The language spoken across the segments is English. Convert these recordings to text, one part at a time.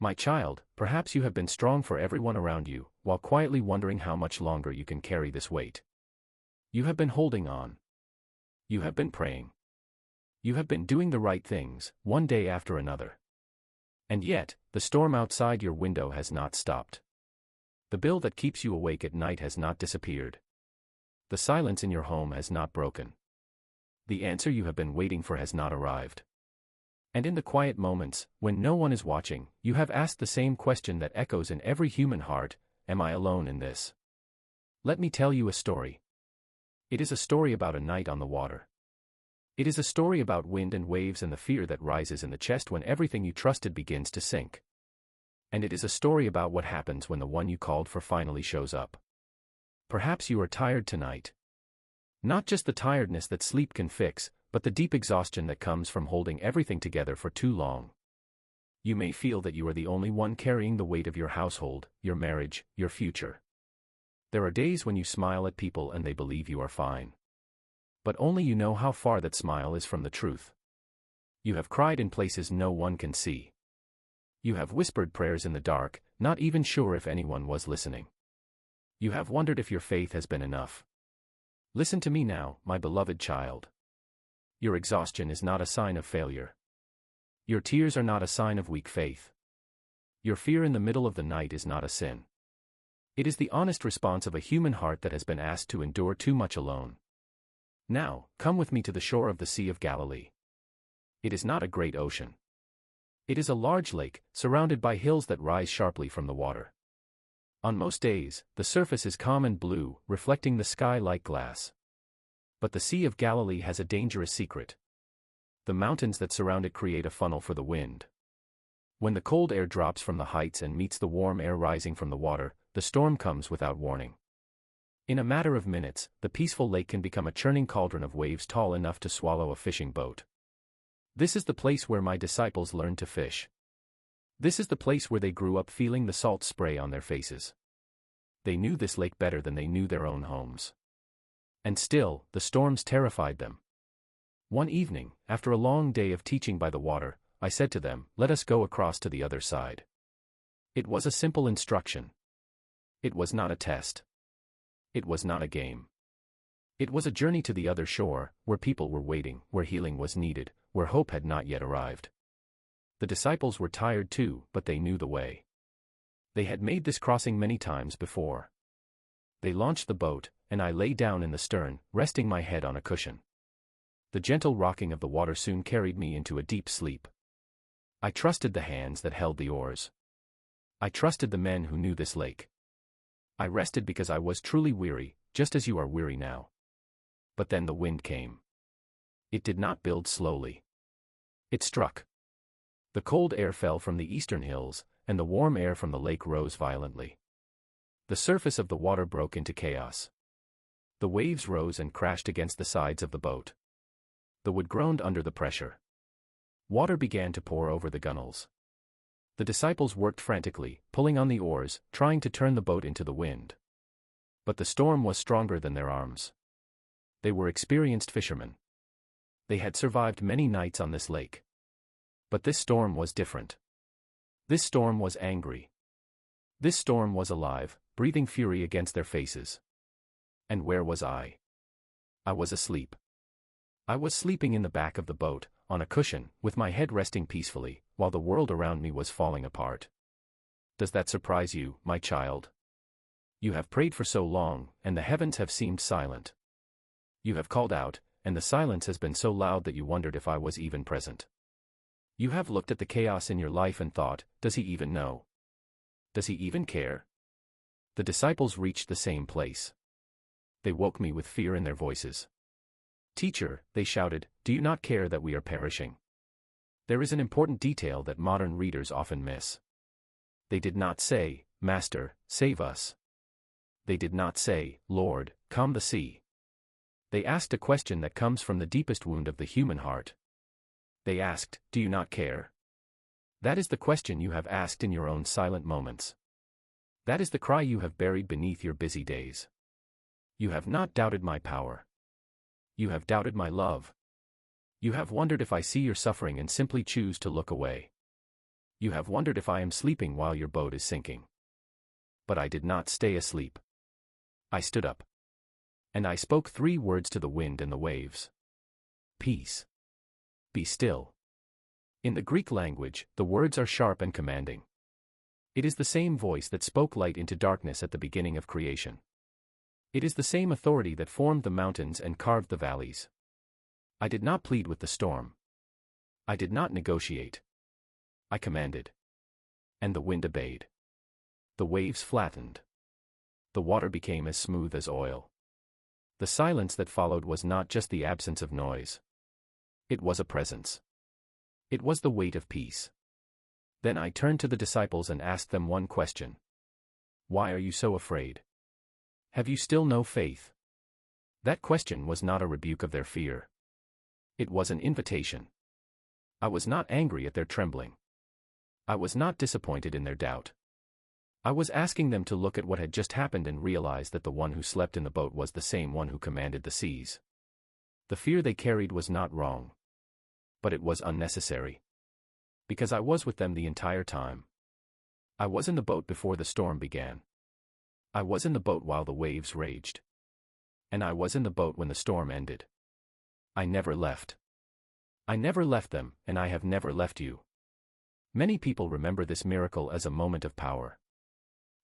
My child, perhaps you have been strong for everyone around you, while quietly wondering how much longer you can carry this weight. You have been holding on. You have been praying. You have been doing the right things, one day after another. And yet, the storm outside your window has not stopped. The bill that keeps you awake at night has not disappeared. The silence in your home has not broken. The answer you have been waiting for has not arrived. And in the quiet moments, when no one is watching, you have asked the same question that echoes in every human heart: am I alone in this? Let me tell you a story. It is a story about a night on the water. It is a story about wind and waves and the fear that rises in the chest when everything you trusted begins to sink. And it is a story about what happens when the one you called for finally shows up. Perhaps you are tired tonight. Not just the tiredness that sleep can fix, but the deep exhaustion that comes from holding everything together for too long. You may feel that you are the only one carrying the weight of your household, your marriage, your future. There are days when you smile at people and they believe you are fine. But only you know how far that smile is from the truth. You have cried in places no one can see. You have whispered prayers in the dark, not even sure if anyone was listening. You have wondered if your faith has been enough. Listen to me now, my beloved child. Your exhaustion is not a sign of failure. Your tears are not a sign of weak faith. Your fear in the middle of the night is not a sin. It is the honest response of a human heart that has been asked to endure too much alone. Now, come with me to the shore of the Sea of Galilee. It is not a great ocean. It is a large lake, surrounded by hills that rise sharply from the water. On most days, the surface is calm and blue, reflecting the sky like glass. But the Sea of Galilee has a dangerous secret. The mountains that surround it create a funnel for the wind. When the cold air drops from the heights and meets the warm air rising from the water, the storm comes without warning. In a matter of minutes, the peaceful lake can become a churning cauldron of waves tall enough to swallow a fishing boat. This is the place where my disciples learned to fish. This is the place where they grew up feeling the salt spray on their faces. They knew this lake better than they knew their own homes. And still, the storms terrified them. One evening, after a long day of teaching by the water, I said to them, "Let us go across to the other side." It was a simple instruction. It was not a test. It was not a game. It was a journey to the other shore, where people were waiting, where healing was needed, where hope had not yet arrived. The disciples were tired too, but they knew the way. They had made this crossing many times before. They launched the boat, and I lay down in the stern, resting my head on a cushion. The gentle rocking of the water soon carried me into a deep sleep. I trusted the hands that held the oars. I trusted the men who knew this lake. I rested because I was truly weary, just as you are weary now. But then the wind came. It did not build slowly. It struck. The cold air fell from the eastern hills, and the warm air from the lake rose violently. The surface of the water broke into chaos. The waves rose and crashed against the sides of the boat. The wood groaned under the pressure. Water began to pour over the gunwales. The disciples worked frantically, pulling on the oars, trying to turn the boat into the wind. But the storm was stronger than their arms. They were experienced fishermen. They had survived many nights on this lake. But this storm was different. This storm was angry. This storm was alive, breathing fury against their faces. And where was I? I was asleep. I was sleeping in the back of the boat, on a cushion, with my head resting peacefully, while the world around me was falling apart. Does that surprise you, my child? You have prayed for so long, and the heavens have seemed silent. You have called out, and the silence has been so loud that you wondered if I was even present. You have looked at the chaos in your life and thought, does he even know? Does he even care? The disciples reached the same place. They woke me with fear in their voices. "Teacher," they shouted, "do you not care that we are perishing?" There is an important detail that modern readers often miss. They did not say, "Master, save us." They did not say, "Lord, calm the sea." They asked a question that comes from the deepest wound of the human heart. They asked, "Do you not care?" That is the question you have asked in your own silent moments. That is the cry you have buried beneath your busy days. You have not doubted my power. You have doubted my love. You have wondered if I see your suffering and simply choose to look away. You have wondered if I am sleeping while your boat is sinking. But I did not stay asleep. I stood up. And I spoke 3 words to the wind and the waves. Peace. Be still. In the Greek language, the words are sharp and commanding. It is the same voice that spoke light into darkness at the beginning of creation. It is the same authority that formed the mountains and carved the valleys. I did not plead with the storm. I did not negotiate. I commanded. And the wind obeyed. The waves flattened. The water became as smooth as oil. The silence that followed was not just the absence of noise. It was a presence. It was the weight of peace. Then I turned to the disciples and asked them one question. Why are you so afraid? Have you still no faith? That question was not a rebuke of their fear. It was an invitation. I was not angry at their trembling. I was not disappointed in their doubt. I was asking them to look at what had just happened and realize that the one who slept in the boat was the same one who commanded the seas. The fear they carried was not wrong. But it was unnecessary. Because I was with them the entire time. I was in the boat before the storm began. I was in the boat while the waves raged. And I was in the boat when the storm ended. I never left. I never left them, and I have never left you. Many people remember this miracle as a moment of power.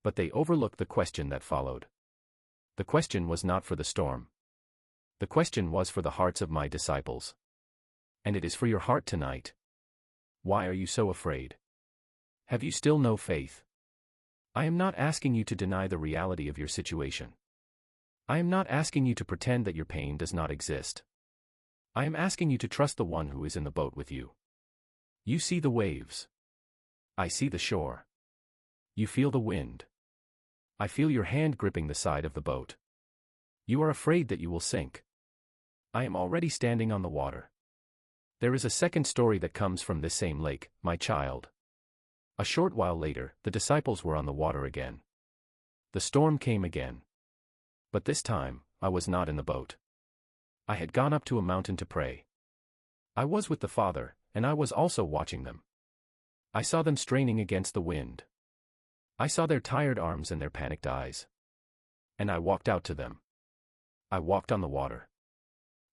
But they overlook the question that followed. The question was not for the storm. The question was for the hearts of my disciples. And it is for your heart tonight. Why are you so afraid? Have you still no faith? I am not asking you to deny the reality of your situation. I am not asking you to pretend that your pain does not exist. I am asking you to trust the one who is in the boat with you. You see the waves. I see the shore. You feel the wind. I feel your hand gripping the side of the boat. You are afraid that you will sink. I am already standing on the water. There is a second story that comes from this same lake, my child. A short while later, the disciples were on the water again. The storm came again. But this time, I was not in the boat. I had gone up to a mountain to pray. I was with the Father, and I was also watching them. I saw them straining against the wind. I saw their tired arms and their panicked eyes. And I walked out to them. I walked on the water.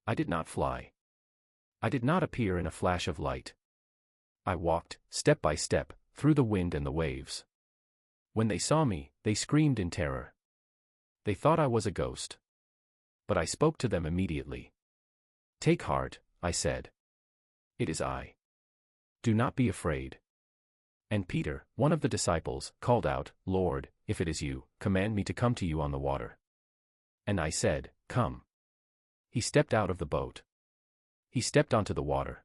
I did not fly. I did not appear in a flash of light. I walked, step by step, through the wind and the waves. When they saw me, they screamed in terror. They thought I was a ghost. But I spoke to them immediately. Take heart, I said. It is I. Do not be afraid. And Peter, one of the disciples, called out, Lord, if it is you, command me to come to you on the water. And I said, Come. He stepped out of the boat. He stepped onto the water.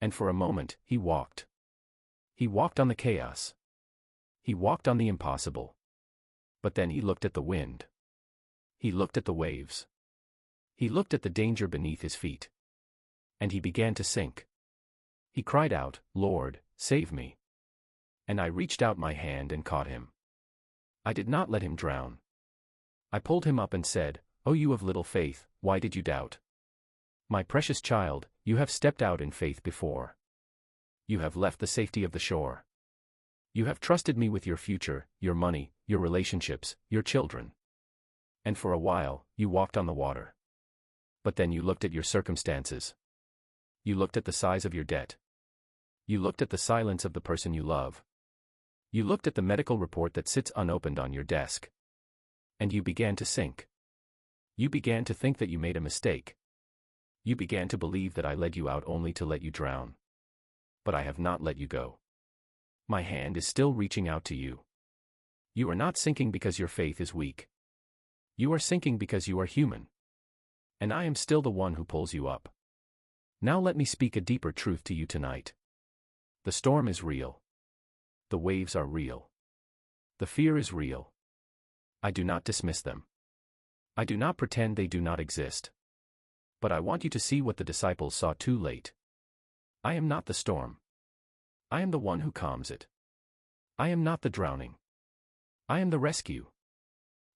And for a moment, he walked. He walked on the chaos. He walked on the impossible. But then he looked at the wind. He looked at the waves. He looked at the danger beneath his feet. And he began to sink. He cried out, Lord, save me. And I reached out my hand and caught him. I did not let him drown. I pulled him up and said, O you of little faith, why did you doubt? My precious child, you have stepped out in faith before. You have left the safety of the shore. You have trusted me with your future, your money, your relationships, your children. And for a while, you walked on the water. But then you looked at your circumstances. You looked at the size of your debt. You looked at the silence of the person you love. You looked at the medical report that sits unopened on your desk. And you began to sink. You began to think that you made a mistake. You began to believe that I led you out only to let you drown. But I have not let you go. My hand is still reaching out to you. You are not sinking because your faith is weak. You are sinking because you are human. And I am still the one who pulls you up. Now let me speak a deeper truth to you tonight. The storm is real. The waves are real. The fear is real. I do not dismiss them. I do not pretend they do not exist. But I want you to see what the disciples saw too late. I am not the storm. I am the one who calms it. I am not the drowning. I am the rescue.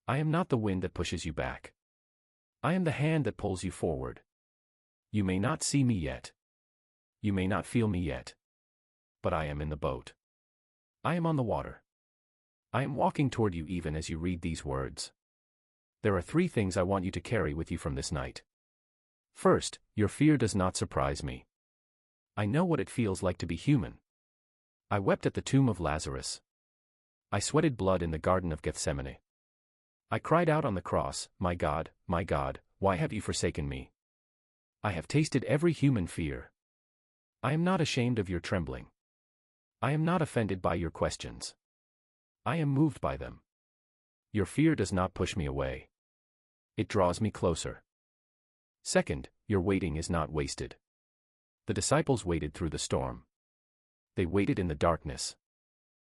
I am not the wind that pushes you back. I am the hand that pulls you forward. You may not see me yet. You may not feel me yet. But I am in the boat. I am on the water. I am walking toward you even as you read these words. There are 3 things I want you to carry with you from this night. First, your fear does not surprise me. I know what it feels like to be human. I wept at the tomb of Lazarus. I sweated blood in the Garden of Gethsemane. I cried out on the cross, my God, why have you forsaken me? I have tasted every human fear. I am not ashamed of your trembling. I am not offended by your questions. I am moved by them. Your fear does not push me away. It draws me closer. Second, your waiting is not wasted. The disciples waited through the storm. They waited in the darkness.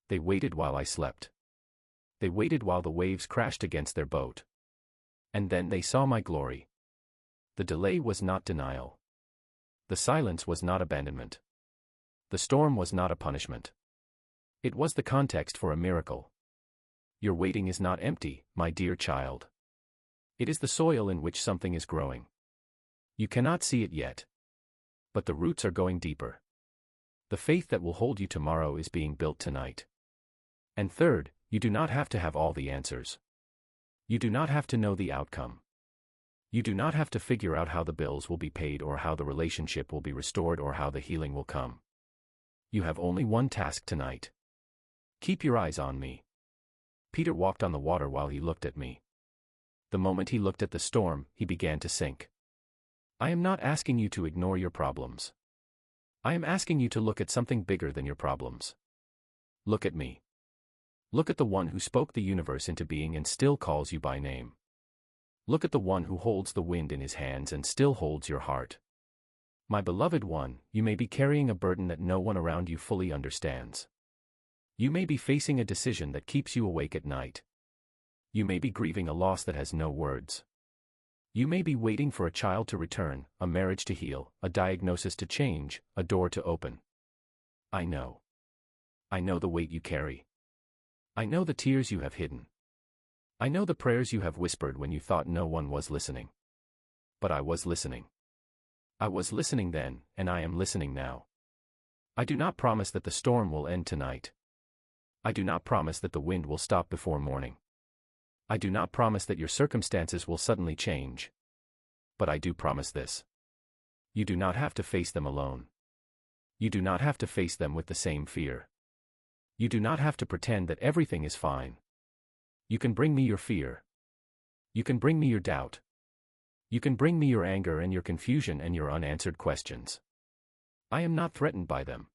They waited while I slept. They waited while the waves crashed against their boat. And then they saw my glory. The delay was not denial. The silence was not abandonment. The storm was not a punishment. It was the context for a miracle. Your waiting is not empty, my dear child. It is the soil in which something is growing. You cannot see it yet. But the roots are going deeper. The faith that will hold you tomorrow is being built tonight. And third, you do not have to have all the answers. You do not have to know the outcome. You do not have to figure out how the bills will be paid or how the relationship will be restored or how the healing will come. You have only one task tonight. Keep your eyes on me. Peter walked on the water while he looked at me. The moment he looked at the storm, he began to sink. I am not asking you to ignore your problems. I am asking you to look at something bigger than your problems. Look at me. Look at the one who spoke the universe into being and still calls you by name. Look at the one who holds the wind in his hands and still holds your heart. My beloved one, you may be carrying a burden that no one around you fully understands. You may be facing a decision that keeps you awake at night. You may be grieving a loss that has no words. You may be waiting for a child to return, a marriage to heal, a diagnosis to change, a door to open. I know. I know the weight you carry. I know the tears you have hidden. I know the prayers you have whispered when you thought no one was listening. But I was listening. I was listening then, and I am listening now. I do not promise that the storm will end tonight. I do not promise that the wind will stop before morning. I do not promise that your circumstances will suddenly change. But I do promise this. You do not have to face them alone. You do not have to face them with the same fear. You do not have to pretend that everything is fine. You can bring me your fear. You can bring me your doubt. You can bring me your anger and your confusion and your unanswered questions. I am not threatened by them.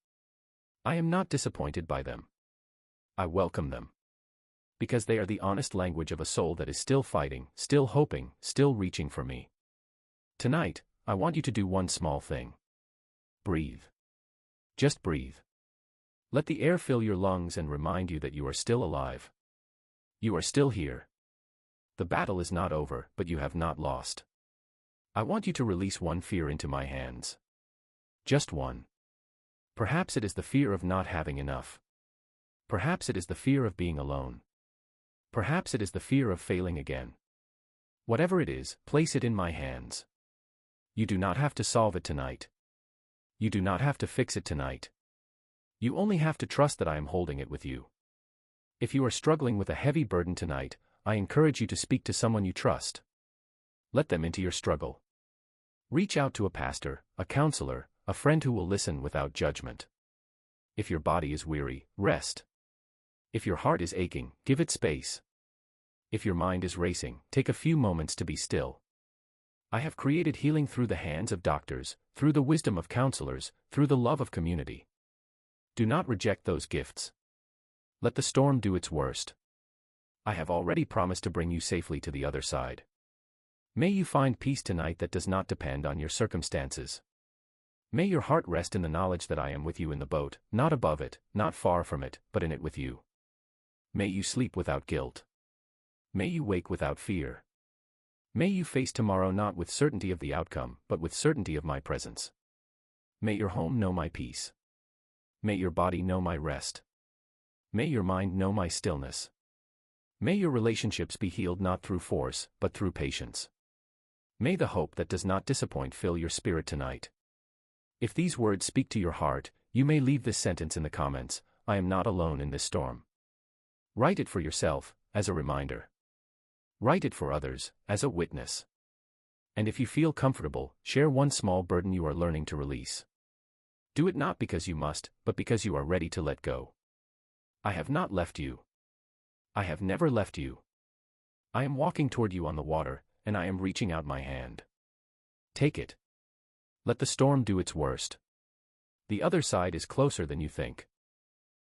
I am not disappointed by them. I welcome them. Because they are the honest language of a soul that is still fighting, still hoping, still reaching for me. Tonight, I want you to do one small thing. Breathe. Just breathe. Let the air fill your lungs and remind you that you are still alive. You are still here. The battle is not over, but you have not lost. I want you to release one fear into my hands. Just one. Perhaps it is the fear of not having enough. Perhaps it is the fear of being alone. Perhaps it is the fear of failing again. Whatever it is, place it in my hands. You do not have to solve it tonight. You do not have to fix it tonight. You only have to trust that I am holding it with you. If you are struggling with a heavy burden tonight, I encourage you to speak to someone you trust. Let them into your struggle. Reach out to a pastor, a counselor, a friend who will listen without judgment. If your body is weary, rest. If your heart is aching, give it space. If your mind is racing, take a few moments to be still. I have created healing through the hands of doctors, through the wisdom of counselors, through the love of community. Do not reject those gifts. Let the storm do its worst. I have already promised to bring you safely to the other side. May you find peace tonight that does not depend on your circumstances. May your heart rest in the knowledge that I am with you in the boat, not above it, not far from it, but in it with you. May you sleep without guilt. May you wake without fear. May you face tomorrow not with certainty of the outcome, but with certainty of my presence. May your home know my peace. May your body know my rest. May your mind know my stillness. May your relationships be healed not through force, but through patience. May the hope that does not disappoint fill your spirit tonight. If these words speak to your heart, you may leave this sentence in the comments. I am not alone in this storm. Write it for yourself, as a reminder. Write it for others, as a witness. And if you feel comfortable, share one small burden you are learning to release. Do it not because you must, but because you are ready to let go. I have not left you. I have never left you. I am walking toward you on the water, and I am reaching out my hand. Take it. Let the storm do its worst. The other side is closer than you think.